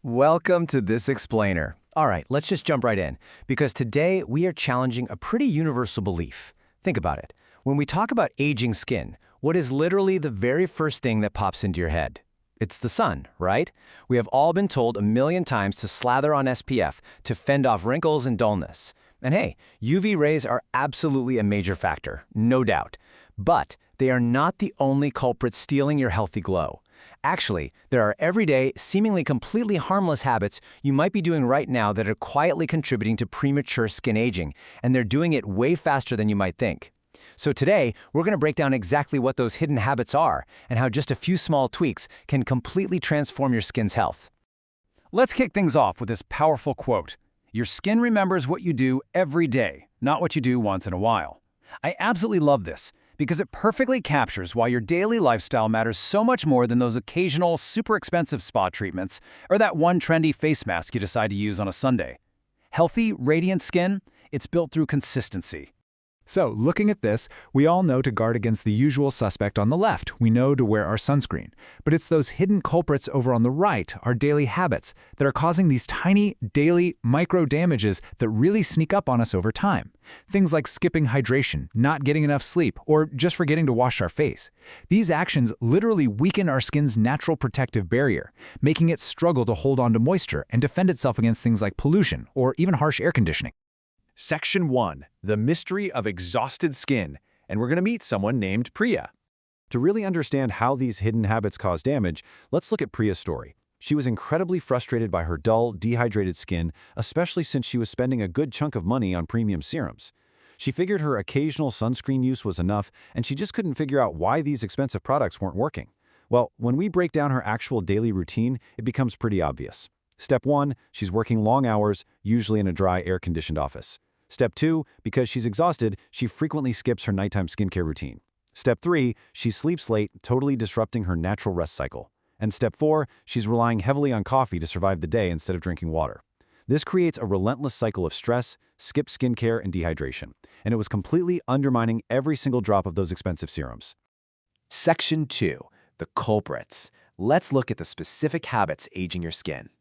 Welcome to This Explainer. All right, let's just jump right in, because today we are challenging a pretty universal belief. Think about it. When we talk about aging skin, what is literally the very first thing that pops into your head? It's the sun, right? We have all been told a million times to slather on SPF to fend off wrinkles and dullness. And hey, UV rays are absolutely a major factor, no doubt. But they are not the only culprit stealing your healthy glow. Actually, there are everyday, seemingly completely harmless habits you might be doing right now that are quietly contributing to premature skin aging, and they're doing it way faster than you might think. So today, we're going to break down exactly what those hidden habits are and how just a few small tweaks can completely transform your skin's health. Let's kick things off with this powerful quote. Your skin remembers what you do every day, not what you do once in a while. I absolutely love this, because it perfectly captures why your daily lifestyle matters so much more than those occasional, super expensive spa treatments or that one trendy face mask you decide to use on a Sunday. Healthy, radiant skin, it's built through consistency. So, looking at this, we all know to guard against the usual suspect on the left. We know to wear our sunscreen. But it's those hidden culprits over on the right, our daily habits, that are causing these tiny, daily, micro damages that really sneak up on us over time. Things like skipping hydration, not getting enough sleep, or just forgetting to wash our face. These actions literally weaken our skin's natural protective barrier, making it struggle to hold on to moisture and defend itself against things like pollution or even harsh air conditioning. Section 1. The Mystery of Exhausted Skin, and we're going to meet someone named Priya. To really understand how these hidden habits cause damage, let's look at Priya's story. She was incredibly frustrated by her dull, dehydrated skin, especially since she was spending a good chunk of money on premium serums. She figured her occasional sunscreen use was enough, and she just couldn't figure out why these expensive products weren't working. Well, when we break down her actual daily routine, it becomes pretty obvious. Step 1, she's working long hours, usually in a dry, air-conditioned office. Step 2, because she's exhausted, she frequently skips her nighttime skincare routine. Step 3, she sleeps late, totally disrupting her natural rest cycle. And Step 4, she's relying heavily on coffee to survive the day instead of drinking water. This creates a relentless cycle of stress, skipped skincare, and dehydration. And it was completely undermining every single drop of those expensive serums. Section 2. The culprits. Let's look at the specific habits aging your skin.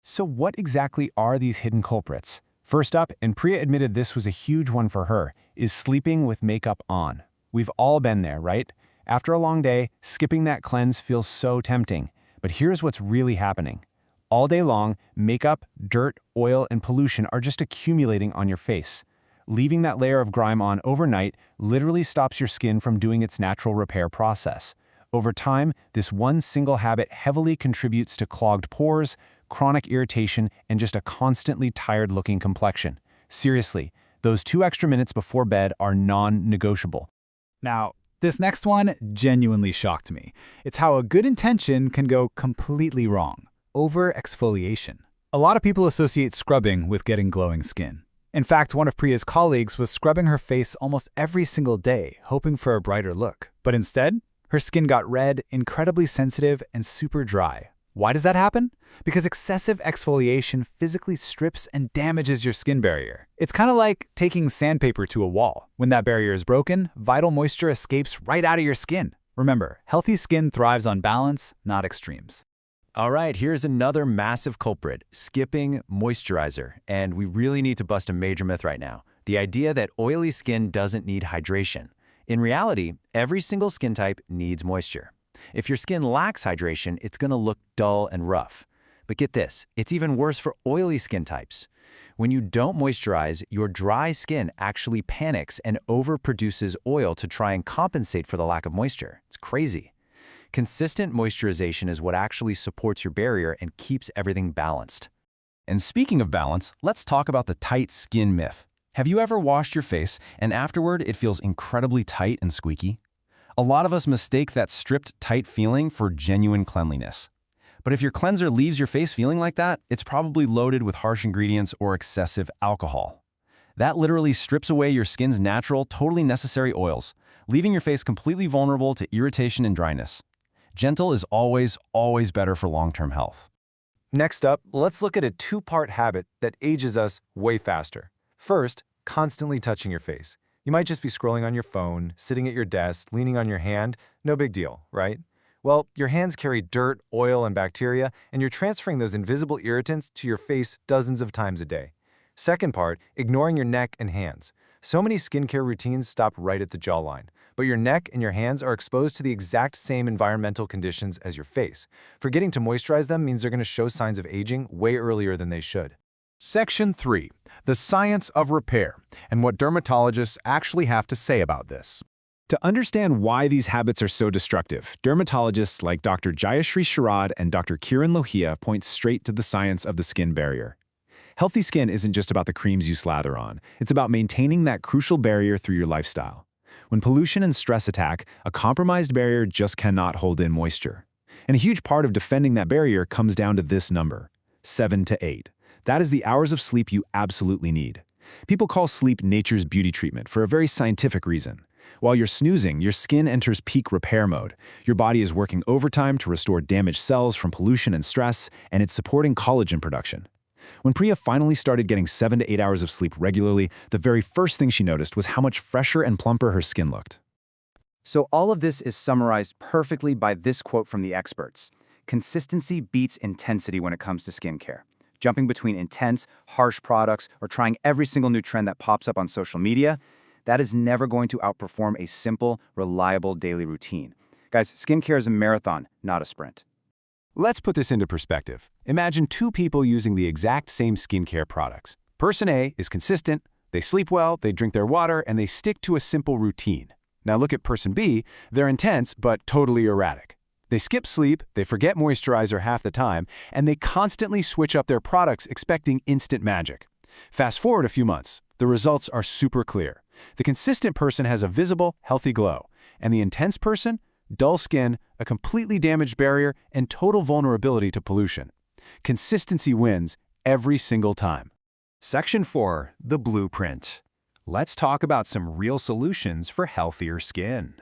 So what exactly are these hidden culprits? First up, and Priya admitted this was a huge one for her, is sleeping with makeup on. We've all been there, right? After a long day, skipping that cleanse feels so tempting. But here's what's really happening. All day long, makeup, dirt, oil, and pollution are just accumulating on your face. Leaving that layer of grime on overnight literally stops your skin from doing its natural repair process. Over time, this one single habit heavily contributes to clogged pores, chronic irritation, and just a constantly tired-looking complexion. Seriously, those 2 extra minutes before bed are non-negotiable. Now, this next one genuinely shocked me. It's how a good intention can go completely wrong. Over-exfoliation. A lot of people associate scrubbing with getting glowing skin. In fact, one of Priya's colleagues was scrubbing her face almost every single day, hoping for a brighter look. But instead, her skin got red, incredibly sensitive, and super dry. Why does that happen? Because excessive exfoliation physically strips and damages your skin barrier. It's kind of like taking sandpaper to a wall. When that barrier is broken, vital moisture escapes right out of your skin. Remember, healthy skin thrives on balance, not extremes. All right, here's another massive culprit, skipping moisturizer. And we really need to bust a major myth right now. The idea that oily skin doesn't need hydration. In reality, every single skin type needs moisture. If your skin lacks hydration, it's going to look dull and rough. But get this, it's even worse for oily skin types. When you don't moisturize, your dry skin actually panics and overproduces oil to try and compensate for the lack of moisture. It's crazy. Consistent moisturization is what actually supports your barrier and keeps everything balanced. And speaking of balance, let's talk about the tight skin myth. Have you ever washed your face and afterward it feels incredibly tight and squeaky? A lot of us mistake that stripped, tight feeling for genuine cleanliness. But if your cleanser leaves your face feeling like that, it's probably loaded with harsh ingredients or excessive alcohol. That literally strips away your skin's natural, totally necessary oils, leaving your face completely vulnerable to irritation and dryness. Gentle is always, always better for long-term health. Next up, let's look at a 2-part habit that ages us way faster. First, constantly touching your face. You might just be scrolling on your phone, sitting at your desk, leaning on your hand. No big deal, right? Well, your hands carry dirt, oil, and bacteria, and you're transferring those invisible irritants to your face dozens of times a day. Second part, ignoring your neck and hands. So many skincare routines stop right at the jawline, but your neck and your hands are exposed to the exact same environmental conditions as your face. Forgetting to moisturize them means they're going to show signs of aging way earlier than they should. Section 3. The science of repair, and what dermatologists actually have to say about this. To understand why these habits are so destructive, dermatologists like Dr. Jayashri Sharad and Dr. Kiran Lohia point straight to the science of the skin barrier. Healthy skin isn't just about the creams you slather on, it's about maintaining that crucial barrier through your lifestyle. When pollution and stress attack, a compromised barrier just cannot hold in moisture. And a huge part of defending that barrier comes down to this number, 7 to 8. That is the hours of sleep you absolutely need. People call sleep nature's beauty treatment for a very scientific reason. While you're snoozing, your skin enters peak repair mode. Your body is working overtime to restore damaged cells from pollution and stress, and it's supporting collagen production. When Priya finally started getting 7 to 8 hours of sleep regularly, the very first thing she noticed was how much fresher and plumper her skin looked. So all of this is summarized perfectly by this quote from the experts. Consistency beats intensity when it comes to skincare. Jumping between intense, harsh products or trying every single new trend that pops up on social media, that is never going to outperform a simple, reliable daily routine. Guys, skincare is a marathon, not a sprint. Let's put this into perspective. Imagine two people using the exact same skincare products. Person A is consistent, they sleep well, they drink their water, and they stick to a simple routine. Now look at person B, they're intense but totally erratic. They skip sleep, they forget moisturizer half the time, and they constantly switch up their products expecting instant magic. Fast forward a few months, the results are super clear. The consistent person has a visible, healthy glow, and the intense person, dull skin, a completely damaged barrier, and total vulnerability to pollution. Consistency wins every single time. Section 4. The Blueprint. Let's talk about some real solutions for healthier skin.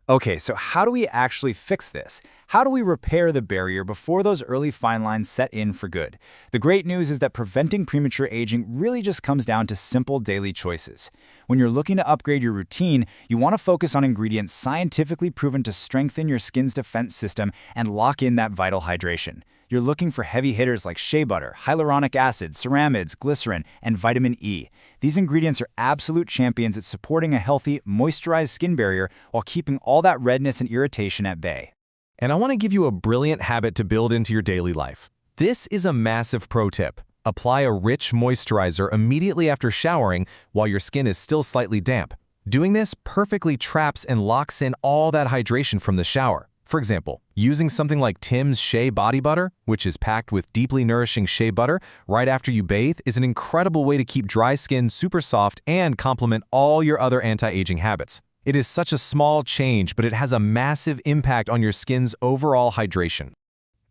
Okay, so how do we actually fix this? How do we repair the barrier before those early fine lines set in for good? The great news is that preventing premature aging really just comes down to simple daily choices. When you're looking to upgrade your routine, you want to focus on ingredients scientifically proven to strengthen your skin's defense system and lock in that vital hydration. You're looking for heavy hitters like shea butter, hyaluronic acid, ceramides, glycerin, and vitamin E. These ingredients are absolute champions at supporting a healthy, moisturized skin barrier while keeping all that redness and irritation at bay. And I want to give you a brilliant habit to build into your daily life. This is a massive pro tip. Apply a rich moisturizer immediately after showering while your skin is still slightly damp. Doing this perfectly traps and locks in all that hydration from the shower. For example, using something like Timb's Shea Body Butter, which is packed with deeply nourishing shea butter, right after you bathe is an incredible way to keep dry skin super soft and complement all your other anti-aging habits. It is such a small change, but it has a massive impact on your skin's overall hydration.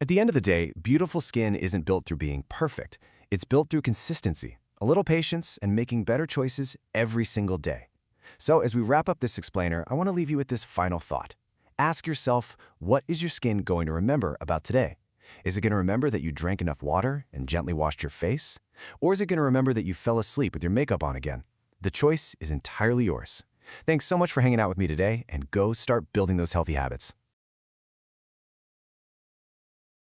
At the end of the day, beautiful skin isn't built through being perfect. It's built through consistency, a little patience, and making better choices every single day. So as we wrap up this explainer, I want to leave you with this final thought. Ask yourself, what is your skin going to remember about today? Is it going to remember that you drank enough water and gently washed your face? Or is it going to remember that you fell asleep with your makeup on again? The choice is entirely yours. Thanks so much for hanging out with me today, and go start building those healthy habits.